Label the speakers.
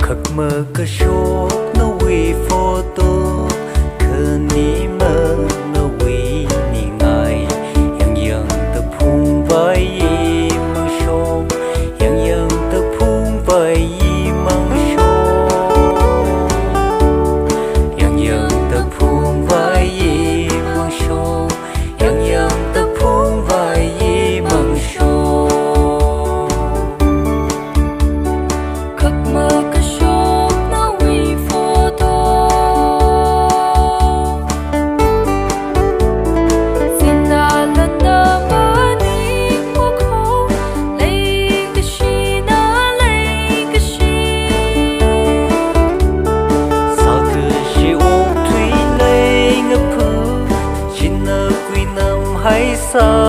Speaker 1: khắc mơ cơ số nó vì photo cơ ní mơ nó vì ní ngài yang tập phung vai mơ sông yang tập phung vai mơ sông yang tập phung vai mơ sông yang tập phung vai mơ sông
Speaker 2: khắc mơ cơ số nó vì photo xin ta lần đơ mơ đi qua khâu lấy cái gì nó lấy cái gì
Speaker 1: sao từ chỉ ôm thủy lấy ngập phứ chỉ nợ quy năm hay sao